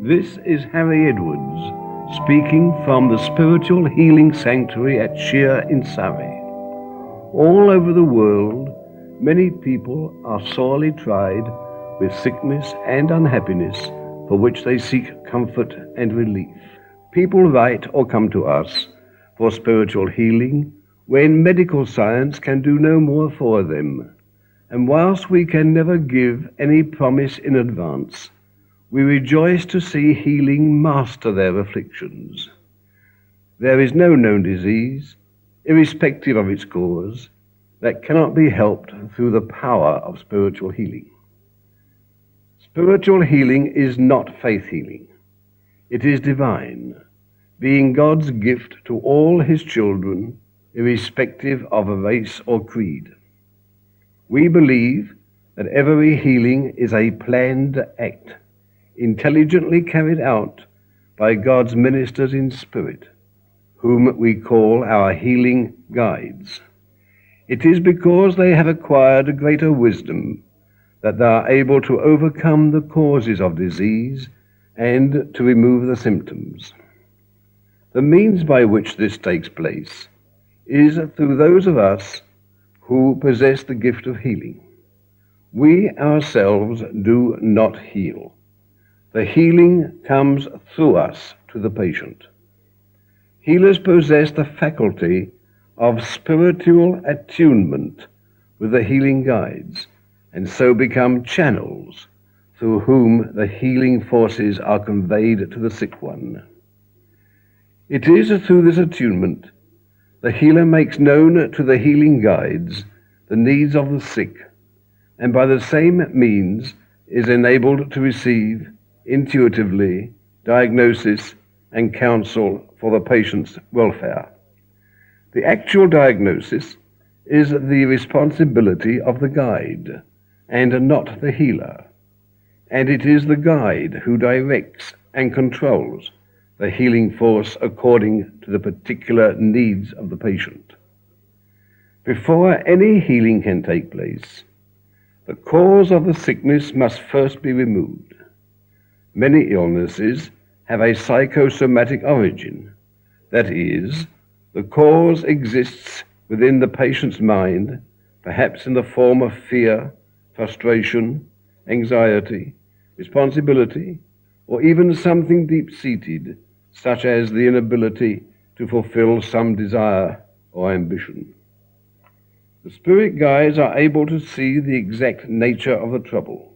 This is Harry Edwards, speaking from the Spiritual Healing Sanctuary at Sheer in Surrey. All over the world, many people are sorely tried with sickness and unhappiness for which they seek comfort and relief. People write or come to us for spiritual healing when medical science can do no more for them. And whilst we can never give any promise in advance, we rejoice to see healing master their afflictions. There is no known disease, irrespective of its cause, that cannot be helped through the power of spiritual healing. Spiritual healing is not faith healing. It is divine, being God's gift to all his children, irrespective of a race or creed. We believe that every healing is a planned act, intelligently carried out by God's ministers in spirit, whom we call our healing guides. It is because they have acquired greater wisdom that they are able to overcome the causes of disease and to remove the symptoms. The means by which this takes place is through those of us who possess the gift of healing. We ourselves do not heal. The healing comes through us to the patient. Healers possess the faculty of spiritual attunement with the healing guides, and so become channels through whom the healing forces are conveyed to the sick one. It is through this attunement the healer makes known to the healing guides the needs of the sick, and by the same means is enabled to receive intuitively diagnosis and counsel for the patient's welfare. The actual diagnosis is the responsibility of the guide and not the healer, and it is the guide who directs and controls the healing force according to the particular needs of the patient. Before any healing can take place, the cause of the sickness must first be removed. Many illnesses have a psychosomatic origin. That is, the cause exists within the patient's mind, perhaps in the form of fear, frustration, anxiety, responsibility, or even something deep-seated, such as the inability to fulfill some desire or ambition. The spirit guides are able to see the exact nature of the trouble,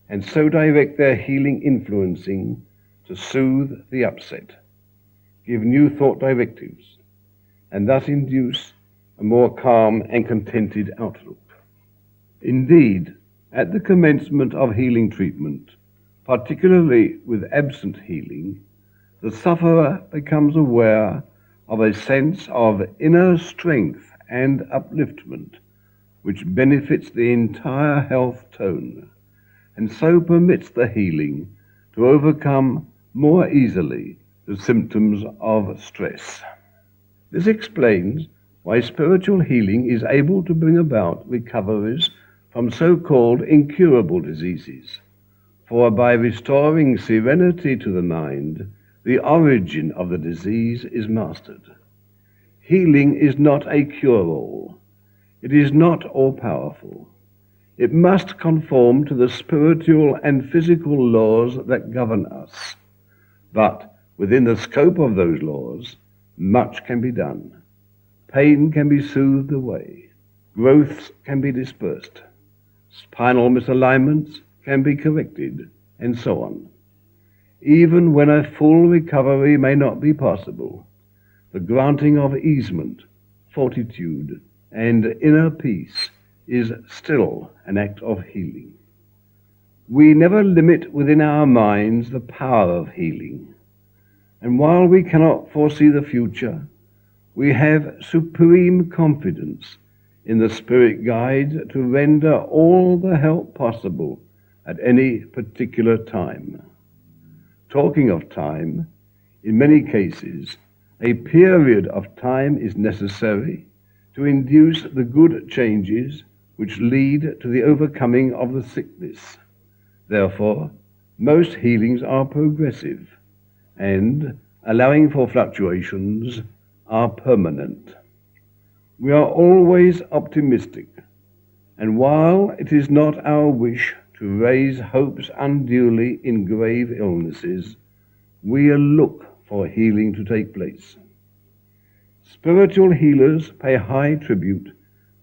and so direct their healing influencing to soothe the upset, give new thought directives, and thus induce a more calm and contented outlook. Indeed, at the commencement of healing treatment, particularly with absent healing, the sufferer becomes aware of a sense of inner strength and upliftment which benefits the entire health tone, and so permits the healing to overcome more easily the symptoms of stress. This explains why spiritual healing is able to bring about recoveries from so-called incurable diseases, for by restoring serenity to the mind, the origin of the disease is mastered. Healing is not a cure-all. It is not all-powerful. It must conform to the spiritual and physical laws that govern us. But within the scope of those laws, much can be done. Pain can be soothed away. Growths can be dispersed. Spinal misalignments can be corrected, and so on. Even when a full recovery may not be possible, the granting of easement, fortitude, and inner peace is still an act of healing. We never limit within our minds the power of healing, and while we cannot foresee the future, we have supreme confidence in the Spirit Guide to render all the help possible at any particular time. Talking of time, in many cases, a period of time is necessary to induce the good changes which lead to the overcoming of the sickness. Therefore, Most healings are progressive and, allowing for fluctuations, are permanent. We are always optimistic, and while it is not our wish to raise hopes unduly in grave illnesses, we look for healing to take place. Spiritual healers pay high tribute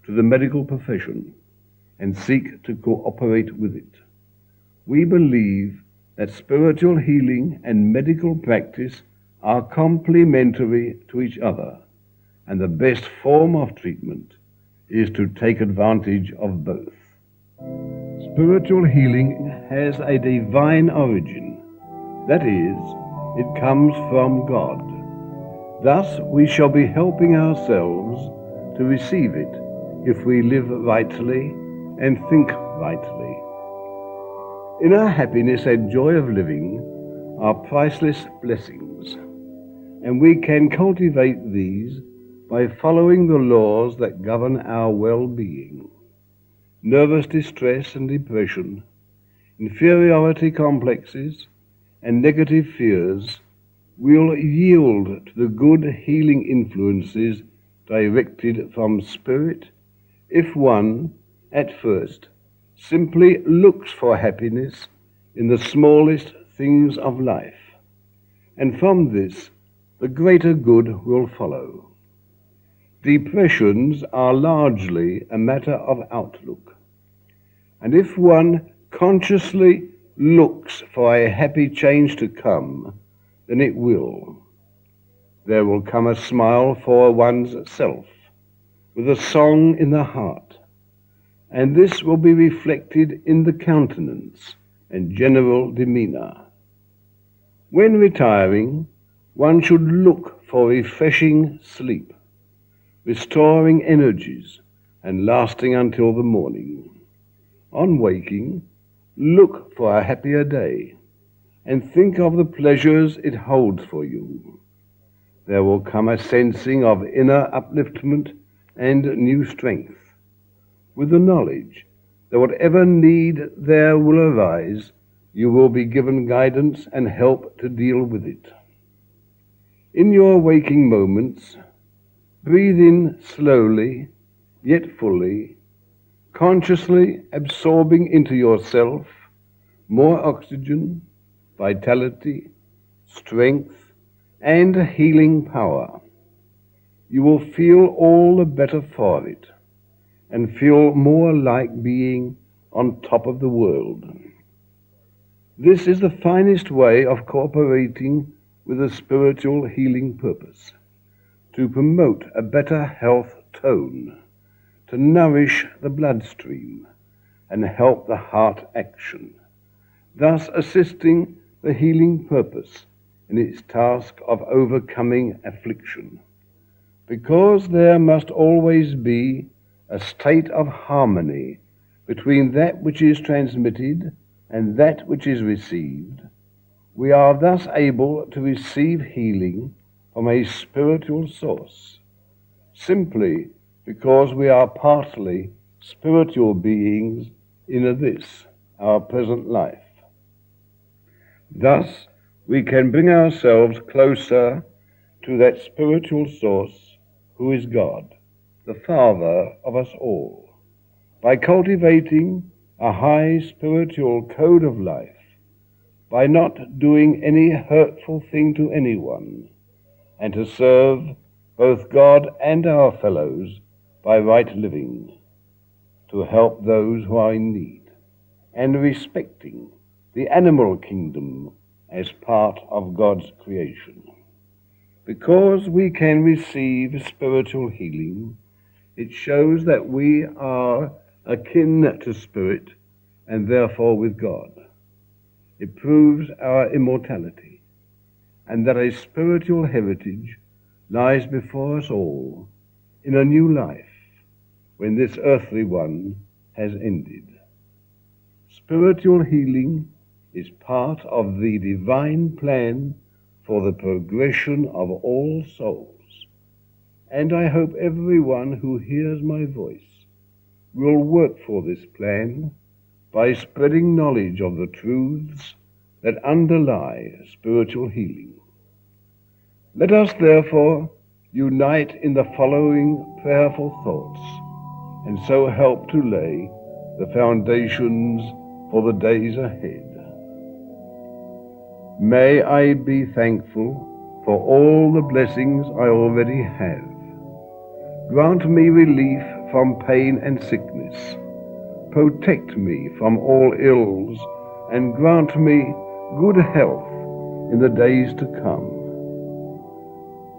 to the medical profession and seek to cooperate with it. We believe that spiritual healing and medical practice are complementary to each other, and the best form of treatment is to take advantage of both. Spiritual healing has a divine origin. That is, it comes from God. Thus, we shall be helping ourselves to receive it if we live rightly and think rightly. Inner happiness and joy of living are priceless blessings, and we can cultivate these by following the laws that govern our well-being. Nervous distress and depression, inferiority complexes, and negative fears will yield to the good healing influences directed from Spirit if one, at first, simply looks for happiness in the smallest things of life, and from this the greater good will follow. Depressions are largely a matter of outlook, and if one consciously looks for a happy change to come, then it will. There will come a smile for one's self, with a song in the heart, and this will be reflected in the countenance and general demeanor. When retiring, one should look for refreshing sleep, restoring energies and lasting until the morning. On waking, look for a happier day and think of the pleasures it holds for you. There will come a sensing of inner upliftment and new strength, with the knowledge that whatever need there will arise, you will be given guidance and help to deal with it. In your waking moments, breathe in slowly, yet fully, consciously absorbing into yourself more oxygen, vitality, strength, and healing power. You will feel all the better for it, and feel more like being on top of the world. This is the finest way of cooperating with a spiritual healing purpose, to promote a better health tone, to nourish the bloodstream, and help the heart action, thus assisting the healing purpose in its task of overcoming affliction. Because there must always be a state of harmony between that which is transmitted and that which is received, we are thus able to receive healing from a spiritual source, simply because we are partly spiritual beings in this, our present life. Thus, we can bring ourselves closer to that spiritual source who is God, the Father of us all, by cultivating a high spiritual code of life, by not doing any hurtful thing to anyone, and to serve both God and our fellows by right living, to help those who are in need, and respecting the animal kingdom as part of God's creation. Because we can receive spiritual healing, it shows that we are akin to spirit and therefore with God. It proves our immortality, and that a spiritual heritage lies before us all in a new life when this earthly one has ended. Spiritual healing is part of the divine plan for the progression of all souls, and I hope everyone who hears my voice will work for this plan by spreading knowledge of the truths that underlie spiritual healing. Let us therefore unite in the following prayerful thoughts, and so help to lay the foundations for the days ahead. May I be thankful for all the blessings I already have. Grant me relief from pain and sickness. Protect me from all ills, and grant me good health in the days to come.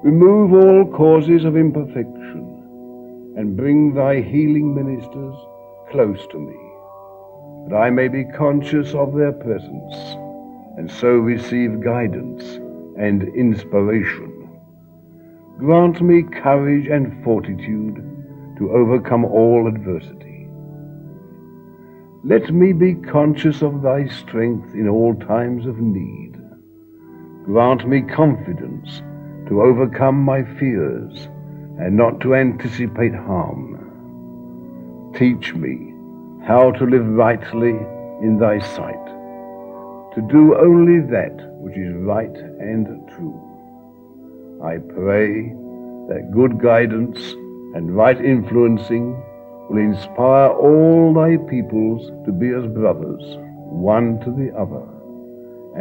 Remove all causes of imperfection, and bring thy healing ministers close to me, that I may be conscious of their presence, and so receive guidance and inspiration. Grant me courage and fortitude to overcome all adversity. Let me be conscious of thy strength in all times of need. Grant me confidence to overcome my fears and not to anticipate harm. Teach me how to live rightly in thy sight, to do only that which is right and true. I pray that good guidance and right influencing will inspire all thy peoples to be as brothers, one to the other,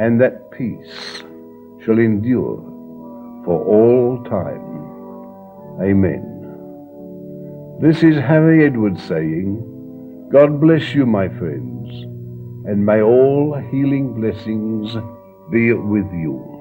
and that peace shall endure for all time. Amen. This is Harry Edwards saying, God bless you, my friends, and may all healing blessings be with you.